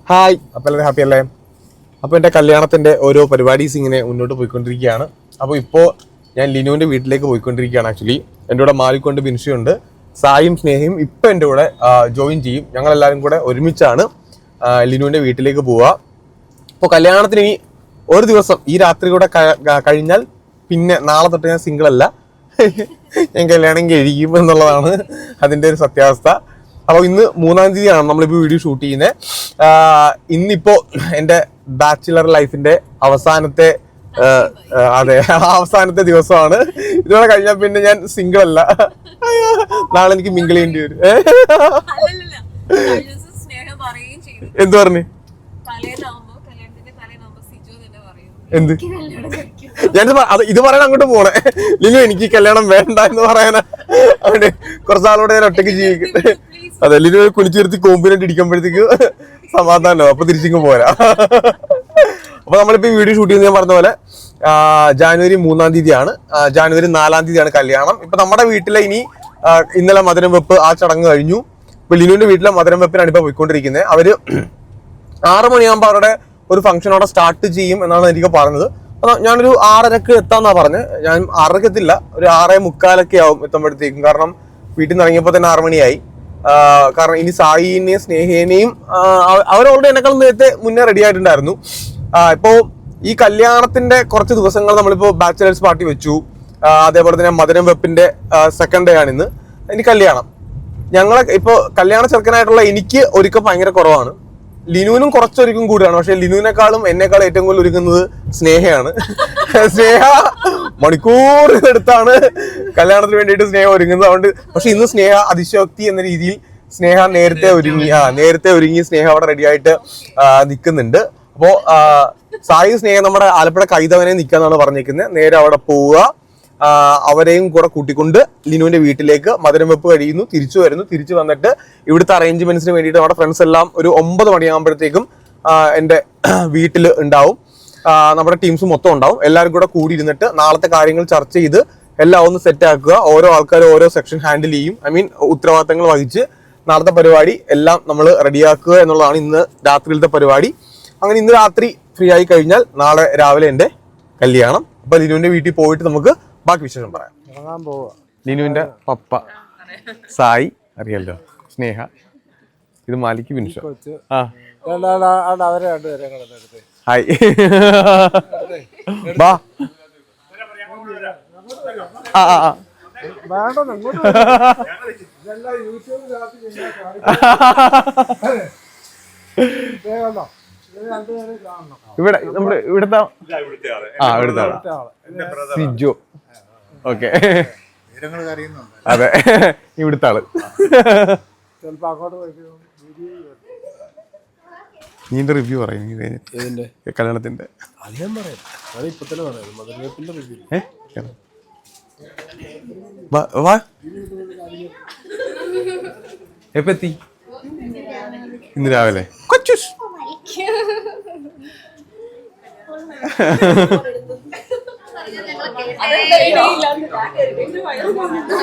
Hi, അപ്പോൾ എല്ലാവരും happy അല്ലേ? അപ്പോൾ എൻ്റെ കല്യാണത്തിൻ്റെ ഓരോ പരിപാടീസ് ഇങ്ങനെ മുന്നോട്ട് പോയിക്കൊണ്ടിരിക്കുകയാണ്. അപ്പോൾ ഇപ്പോൾ ഞാൻ ലിനുവിൻ്റെ വീട്ടിലേക്ക് പോയിക്കൊണ്ടിരിക്കുകയാണ്. ആക്ച്വലി എൻ്റെ കൂടെ മാലിക്കൊണ്ട് ബിൻഷിയുണ്ട്, സായും സ്നേഹയും ഇപ്പം എൻ്റെ കൂടെ ജോയിൻ ചെയ്യും. ഞങ്ങളെല്ലാവരും കൂടെ ഒരുമിച്ചാണ് ലിനുവിൻ്റെ വീട്ടിലേക്ക് പോവുക. അപ്പോൾ കല്യാണത്തിന് ഇനി ഒരു ദിവസം ഈ രാത്രി കൂടെ കഴിഞ്ഞാൽ പിന്നെ നാളെ തൊട്ട് ഞാൻ സിംഗിൾ അല്ല, ഞാൻ കല്യാണം കഴിക്കും എന്നുള്ളതാണ് അതിൻ്റെ ഒരു സത്യാവസ്ഥ. അപ്പോൾ ഇന്ന് 3-ാം തീയതിയാണ് നമ്മളിപ്പോൾ വീഡിയോ ഷൂട്ട് ചെയ്യുന്നത്. ഇന്നിപ്പോ എൻ്റെ ബാച്ചിലർ ലൈഫിന്റെ അവസാനത്തെ അവസാനത്തെ ദിവസമാണ്. ഇതുപോലെ കഴിഞ്ഞാൽ പിന്നെ ഞാൻ സിംഗിൾ അല്ല, നാളെ എനിക്ക് മിങ്കിൾ ചെയ്യേണ്ടി വരും. എന്ത് പറഞ്ഞു? എന്ത്? ഞാൻ ഇത് പറയാൻ അങ്ങോട്ട് പോണേ. ലിനു എനിക്ക് കല്യാണം വേണ്ട എന്ന് പറയാനാ. അവിടെ കുറച്ചാളോടെ ഞാൻ ഒറ്റയ്ക്ക് ജീവിക്കട്ടെ. അതെ, ലിനു കുനിച്ചിരുത്തി കോമ്പിനായിട്ട് ഇരിക്കുമ്പോഴത്തേക്ക് സമാധാനോ, അപ്പൊ തിരിച്ചിങ്ങ് പോരാ. അപ്പൊ നമ്മളിപ്പോ വീഡിയോ ഷൂട്ട് ചെയ്യുന്നത് ഞാൻ പറഞ്ഞ പോലെ ജാനുവരി 3-ാം തീയതിയാണ്. ജാനുവരി 4-ാം തീയതിയാണ് കല്യാണം. ഇപ്പൊ നമ്മുടെ വീട്ടിലെ ഇനി ഇന്നലെ മധുരം വെപ്പ് ആ ചടങ്ങ് കഴിഞ്ഞു. ഇപ്പൊ ലിനുവിന്റെ വീട്ടിലെ മധുരം വെപ്പിനാണ് ഇപ്പൊ പോയിക്കൊണ്ടിരിക്കുന്നത്. അവര് 6 മണിയാകുമ്പോ അവരുടെ ഒരു ഫംഗ്ഷൻ അവിടെ സ്റ്റാർട്ട് ചെയ്യും എന്നാണ് എനിക്ക് പറഞ്ഞത്. ഞാനൊരു 6:30 എത്താന്നാ പറഞ്ഞത്. ഞാൻ 6:30 എത്തില്ല, ഒരു 6:45 ആവും എത്തുമ്പോഴത്തേക്കും. കാരണം വീട്ടിൽ നിന്ന് ഇറങ്ങിയപ്പോൾ തന്നെ 6 മണിയായി. കാരണം ഇനി സായിനെയും സ്നേഹേനെയും അവർ ഓൾറെഡി എന്നെക്കാളും നേരത്തെ മുന്നേ റെഡി ആയിട്ടുണ്ടായിരുന്നു. ഇപ്പോ ഈ കല്യാണത്തിന്റെ കുറച്ച് ദിവസങ്ങൾ നമ്മളിപ്പോ ബാച്ചിലേഴ്സ് പാർട്ടി വെച്ചു. അതേപോലെ തന്നെ മധുരം വെപ്പിന്റെ സെക്കൻഡ് ഡേ ആണ് ഇന്ന്. ഇനി കല്യാണം. ഞങ്ങളെ ഇപ്പോ കല്യാണ ചെറുക്കനായിട്ടുള്ള എനിക്ക് ഒരുക്കം ഭയങ്കര കുറവാണ്. ലിനുവിനും കുറച്ചൊരുക്കും കൂടിയാണ്. പക്ഷെ ലിനുവിനേക്കാളും എന്നെക്കാളും ഏറ്റവും കൂടുതൽ ഒരുക്കുന്നത് സ്നേഹയാണ്. സ്നേഹ മണിക്കൂർ എടുത്താണ് കല്യാണത്തിന് വേണ്ടിയിട്ട് സ്നേഹ ഒരുങ്ങുന്നത്. അതുകൊണ്ട് പക്ഷെ ഇന്ന് സ്നേഹ അതിശയോക്തി എന്ന രീതിയിൽ സ്നേഹ നേരത്തെ ഒരുങ്ങി സ്നേഹ അവിടെ റെഡി ആയിട്ട് നിൽക്കുന്നുണ്ട്. അപ്പോ സായി സ്നേഹ നമ്മുടെ ആലപ്പുഴ കൈതവനെ നിൽക്കാന്നാണ് പറഞ്ഞേക്കുന്നത്. നേരെ അവിടെ പോവുക, അവരെയും കൂടെ കൂട്ടിക്കൊണ്ട് ലിനുവിന്റെ വീട്ടിലേക്ക് മധുരം വെപ്പ് കഴിയുന്നു, തിരിച്ചു വരുന്നു. തിരിച്ചു വന്നിട്ട് ഇവിടുത്തെ അറേഞ്ച്മെന്റ്സിന് വേണ്ടിയിട്ട് നമ്മുടെ ഫ്രണ്ട്സ് എല്ലാം ഒരു 9 മണിയാകുമ്പോഴത്തേക്കും എൻ്റെ വീട്ടിൽ ഉണ്ടാവും. നമ്മുടെ ടീംസ് മൊത്തം ഉണ്ടാവും. എല്ലാവരും കൂടെ കൂടിയിരുന്നിട്ട് നാളത്തെ കാര്യങ്ങൾ ചർച്ച ചെയ്ത് എല്ലാം ഒന്ന് സെറ്റ് ആക്കുക. ഓരോ ആൾക്കാരും ഓരോ സെക്ഷൻ ഹാൻഡിൽ ചെയ്യും. ഉത്തരവാദിത്തങ്ങൾ വഹിച്ച് നാളത്തെ പരിപാടി എല്ലാം നമ്മൾ റെഡിയാക്കുക എന്നുള്ളതാണ് ഇന്ന് രാത്രിയിലത്തെ പരിപാടി. അങ്ങനെ ഇന്ന് രാത്രി ഫ്രീ ആയി കഴിഞ്ഞാൽ നാളെ രാവിലെ എൻ്റെ കല്യാണം. അപ്പൊ ലിനുവിന്റെ വീട്ടിൽ പോയിട്ട് നമുക്ക് ബാക്കി വിശേഷം പറയാം. ലിനുവിന്റെ പപ്പ സായി അറിയാലോ, സ്നേഹ, ഇത് മാലിക്ക് ബിൻഷ. ഹായ്, ബാ. ഇവിടെ നമ്മുടെ ഇവിടുത്തെ സിജോ. ഓക്കെ, അതെ, ഇവിടുത്തെ ആള്. നീന്റെ റിവ്യൂ പറയും കല്യാണത്തിന്റെ. എപ്പ എത്തി? ഇന്ന് രാവിലെ. കൊച്ചൂസ്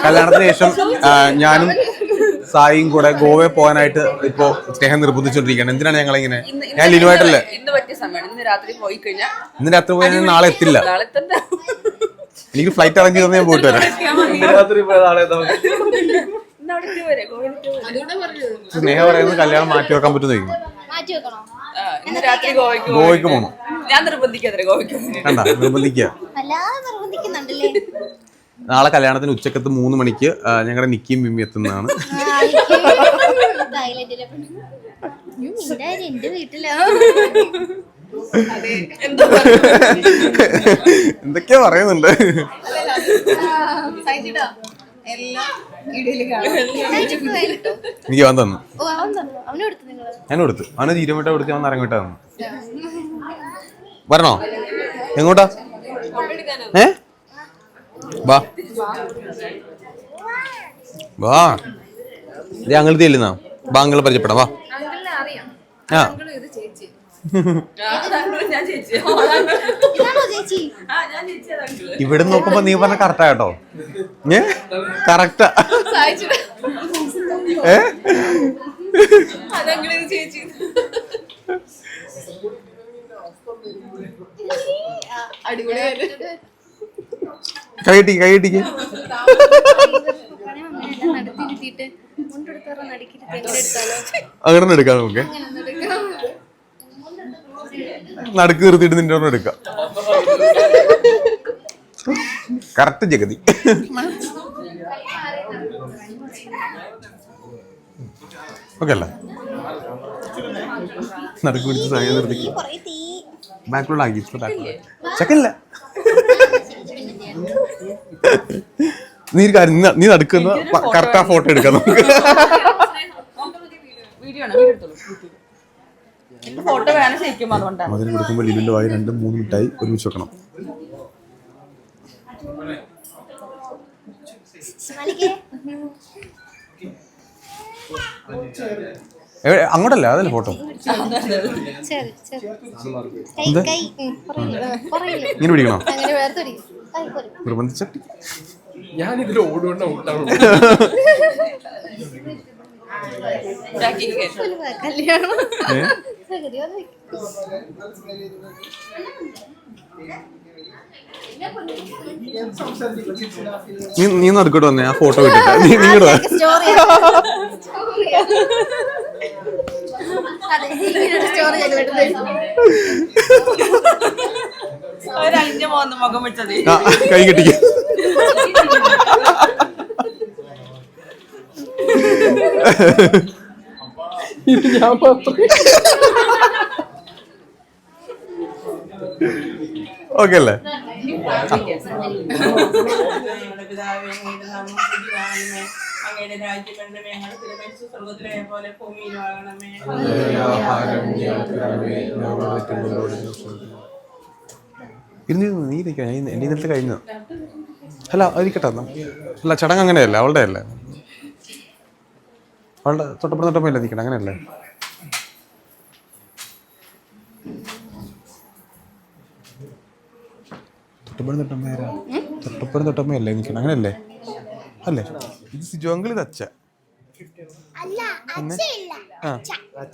കല്യാണത്തിന് ശേഷം ഞാനും സായിയും കൂടെ ഗോവയിൽ പോകാനായിട്ട് ഇപ്പോ സ്നേഹം നിർബന്ധിച്ചോണ്ടിരിക്കുകയാണ്. എന്തിനാണ് ഞങ്ങൾ ഇങ്ങനെ? ഞാൻ ലിനുവായിട്ടല്ലേ ഇന്ന് രാത്രി പോയി കഴിഞ്ഞാൽ നാളെ എത്തില്ല. എനിക്ക് ഫ്ലൈറ്റ് അറേഞ്ച് ചെയ്ത് ഞാൻ പോയിട്ട് വരാം. സ്നേഹ പറയുന്നത് കല്യാണം മാറ്റി വെക്കാൻ പറ്റുന്ന ഗോവയ്ക്ക് പോകണം. നിർബന്ധിക്കുക. നാളെ കല്യാണത്തിന് ഉച്ചക്കത്ത് 3 മണിക്ക് ഞങ്ങളുടെ നിക്കിയും മിമ്മി എത്തുന്നതാണ്. എന്തൊക്കെയാ പറയുന്നുണ്ട്. എനിക്ക് അവൻ തന്നു. ഞാൻ കൊടുത്തു. അവന് തീരുമാനമായിട്ട് കൊടുത്ത് അവൻ ഇറങ്ങിട്ടാ തന്നു. വരണോ? എങ്ങോട്ടാ? വാ വാ, ഇത് അങ്കിളത്തെ ഇല്ലെന്നാ. വാ, അങ്കിളെ പരിചയപ്പെടാം. വാ. ആ, ഇവിടെ നോക്കുമ്പോ നീ പറഞ്ഞ കറക്റ്റാ കേട്ടോ. കറക്റ്റാ. കൈയട്ടിക്ക് കൈയട്ടിക്ക് അങ്ങനെ എടുക്കാം നമുക്ക്. നടുക്ക് നിർത്തിയിട്ട് നിന്റെ ഒരെണ്ണം എടുക്കാം. കറക്റ്റ് ജഗതി. ഓക്കെ അല്ലേ? നടുക്ക് പിടിച്ച് സാധനം നിർത്തിക്ക്. ബാക്കിലുള്ള ആക്കി ചെക്കല്ല. നീ കാര്യം നീ നടക്കുന്ന കറക്റ്റ് ആ ഫോട്ടോ എടുക്കാം നമുക്ക്. അതിന് കൊടുക്കുമ്പോൾ ലിലുവിന്റെ വായി 2-3 മിഠായി ഒരുമിച്ച് വെക്കണം. അങ്ങോട്ടല്ല അതല്ലേ ഫോട്ടോ. ഇങ്ങനെ പിടിക്കണോ? നിർബന്ധിച്ച ഞാനിതിൽ ഓടുകൊണ്ട് ഔട്ടാണ്. നീ നടക്കോട്ട് വന്നേ ആ ഫോട്ടോ കിട്ടിട്ട് നീടാ. കൈ കെട്ടിക്ക. ഞാൻ മാത്രം. ഓക്കെ അല്ലേ? അങ്ങയുടെ രാജ്യം ഞങ്ങൾ സ്വർഗത്തിലെ പോലെ ഭൂമിയിൽ വാങ്ങണമേ. നീ എന്റെ ഇന്നത്തെ കഴിഞ്ഞു. അല്ല അതിരിക്കട്ടെ. അല്ല ചടങ്ങ് അങ്ങനെയല്ല, അവളുടെ അല്ലേ, അവളുടെ തൊട്ടപ്പുറം ഇല്ല നിൽക്കണം, അങ്ങനെയല്ലേ? തൊട്ടപ്പുറം തൊട്ടമ്മയല്ലേ നിൽക്കണം, അങ്ങനെയല്ലേ? അല്ലേ? ഇത് സിജു അങ്കിൾ, ഇത് അച്ഛ.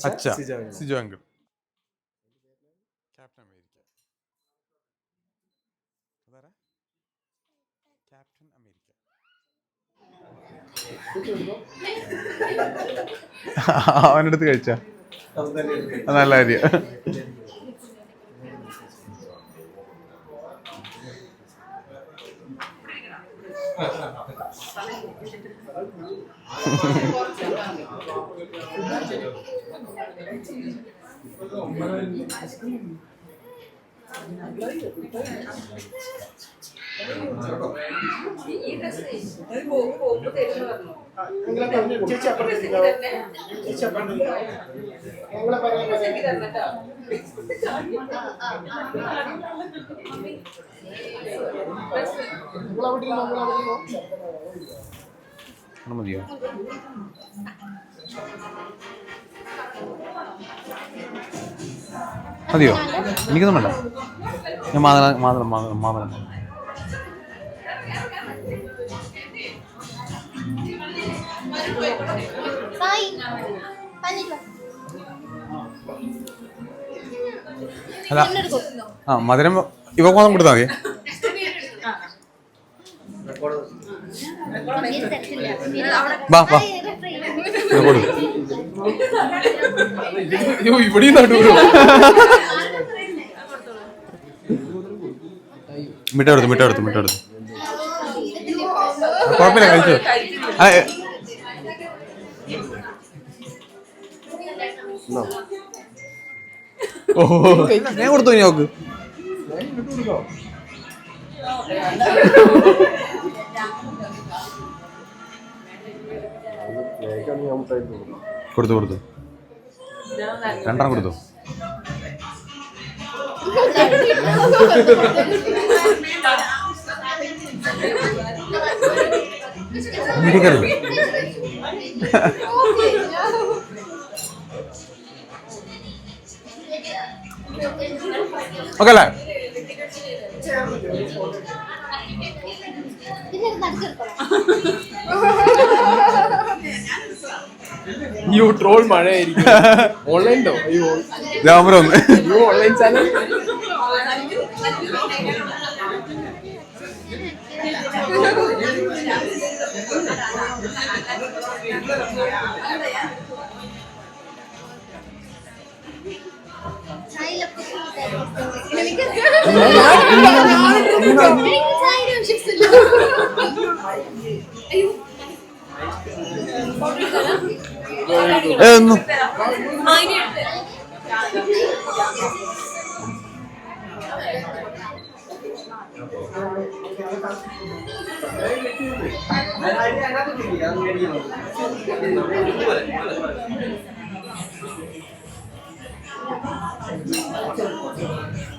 അച്ഛ Siju uncle. Captain America. Captain America. അവൻ്റെ അടുത്ത് കഴിച്ച നല്ല കാര്യം. മതിയോ? മതിയോ? എനിക്കൊന്നും വേണ്ട. ഞാൻ മാതളം അല്ല. ആ മധുരം ഇവ കോതം കൊടുത്താൽ മതി. വാ വാ ഇവിടെ നടുവോ മിഠ എടുത്തു കുഴപ്പമില്ല, കഴിച്ചു. ഓഹോ ഞാൻ കൊടുത്തു ഇനി നോക്ക്. കൊടുത്തു 2 കൊടുത്തു. ഓക്കെ അല്ലേ? യു ട്രോൾ മഴയായിരിക്കും. ഓൺലൈൻ ഓൺലൈൻ ചാനൽ ഒന്നും Thank you.